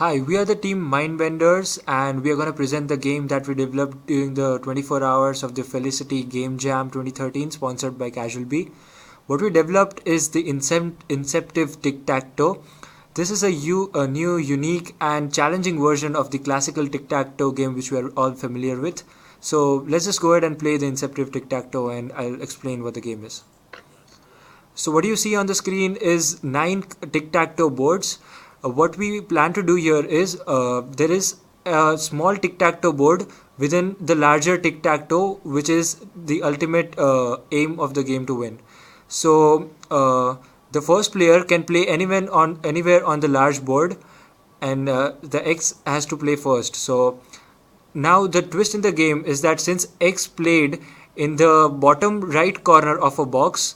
Hi, we are the team Mindbenders and we are going to present the game that we developed during the 24 hours of the Felicity Gamejam 2013 sponsored by Casual Bee. What we developed is the Inceptive tictactoe. This is a new, unique and challenging version of the classical tictactoe game which we are all familiar with. So let's just go ahead and play the Inceptive tictactoe and I'll explain what the game is. So what you see on the screen is 9 tic-tac-toe boards. What we plan to do here is there is a small tic-tac-toe board within the larger tic-tac-toe, which is the ultimate aim of the game to win. So the first player can play anywhere on the large board, and the X has to play first. So now the twist in the game is that since X played in the bottom right corner of a box,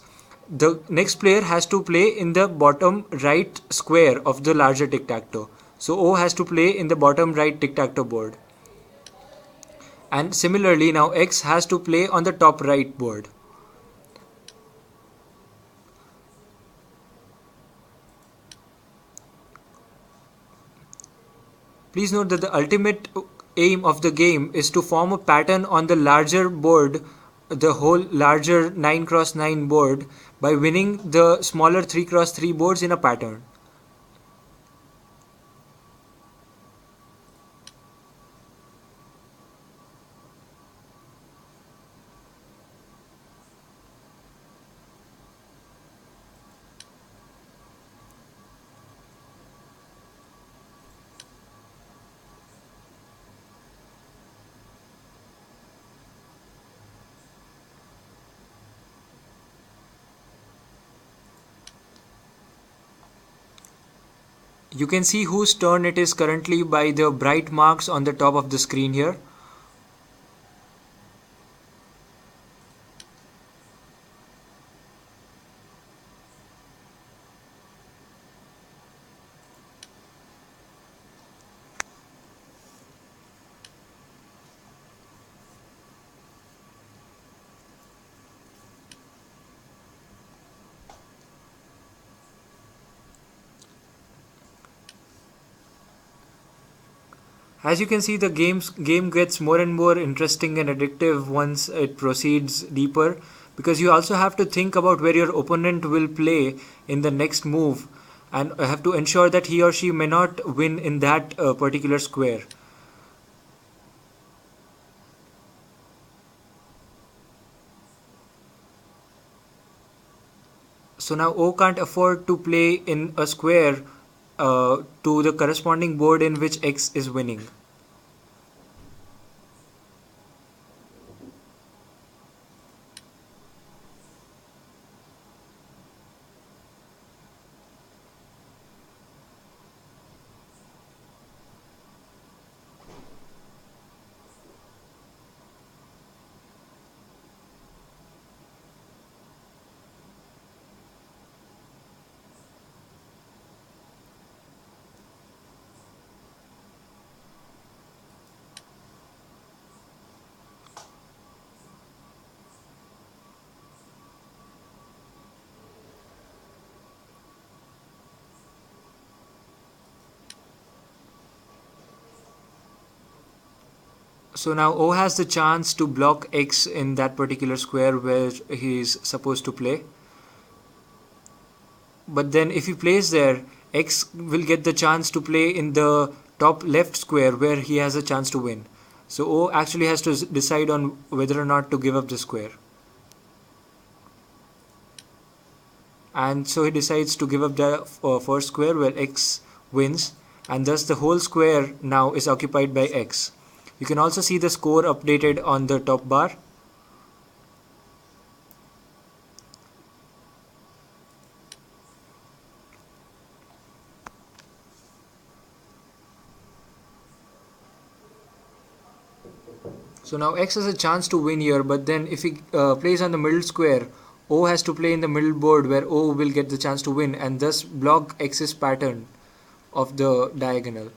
the next player has to play in the bottom right square of the larger tic-tac-toe. So O has to play in the bottom right tic-tac-toe board. And similarly now X has to play on the top right board. Please note that the ultimate aim of the game is to form a pattern on the larger board, the whole larger 9x9 board, by winning the smaller 3x3 boards in a pattern. You can see whose turn it is currently by the bright marks on the top of the screen here. As you can see, the game gets more and more interesting and addictive once it proceeds deeper, because you also have to think about where your opponent will play in the next move and have to ensure that he or she may not win in that particular square. So now O can't afford to play in a square to the corresponding board in which X is winning. So now O has the chance to block X in that particular square where he is supposed to play. But then if he plays there, X will get the chance to play in the top left square where he has a chance to win. So O actually has to decide on whether or not to give up the square. And so he decides to give up the first square where X wins, and thus the whole square now is occupied by X. You can also see the score updated on the top bar. So now X has a chance to win here, but then if he plays on the middle square, O has to play in the middle board where O will get the chance to win and thus block X's pattern of the diagonal.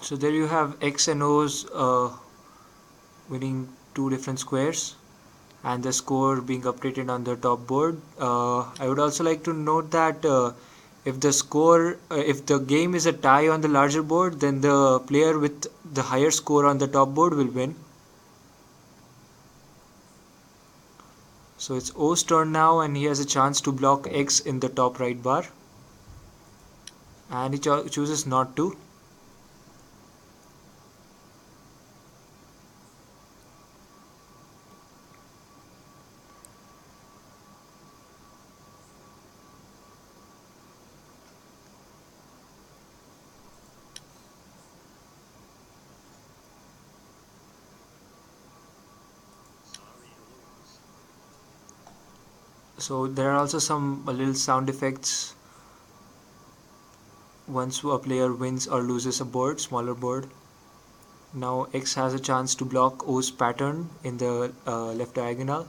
So there you have X and O's winning two different squares and the score being updated on the top board. I would also like to note that if the game is a tie on the larger board, then the player with the higher score on the top board will win. So it's O's turn now, and he has a chance to block X in the top right bar, and he chooses not to. So there are also some little sound effects once a player wins or loses a board, smaller board. Now X has a chance to block O's pattern in the left diagonal.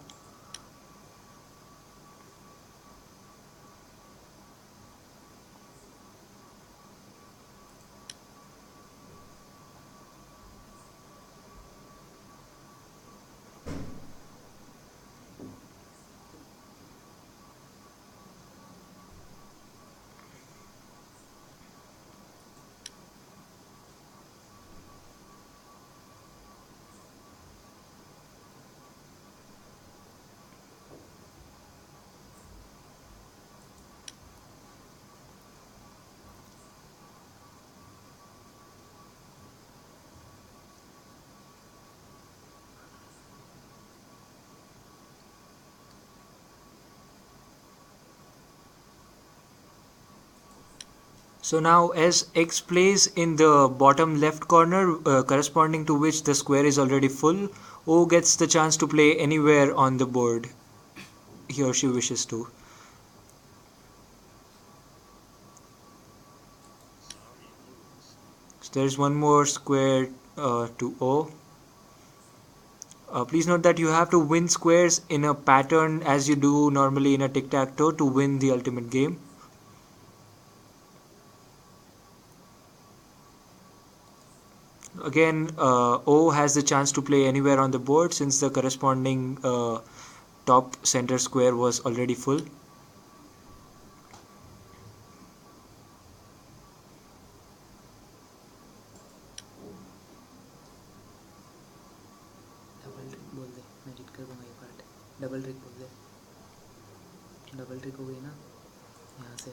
So now as X plays in the bottom left corner, corresponding to which the square is already full, O gets the chance to play anywhere on the board he or she wishes to. So there's one more square to O. Please note that you have to win squares in a pattern as you do normally in a tic-tac-toe to win the ultimate game. Again, O has the chance to play anywhere on the board since the corresponding top center square was already full. Double trick बोल दे double trick हो गई ना यहाँ से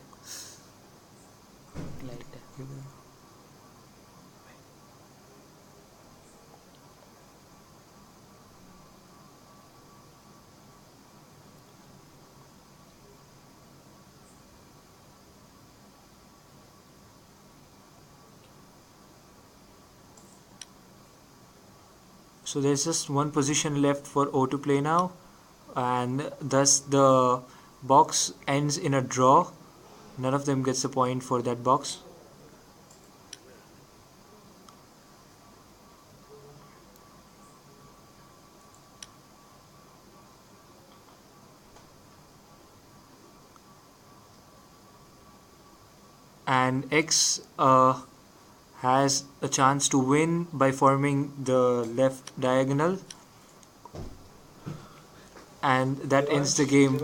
light है So there's just one position left for O to play now, and thus the box ends in a draw. None of them gets a point for that box. And X has a chance to win by forming the left diagonal, and that ends the game.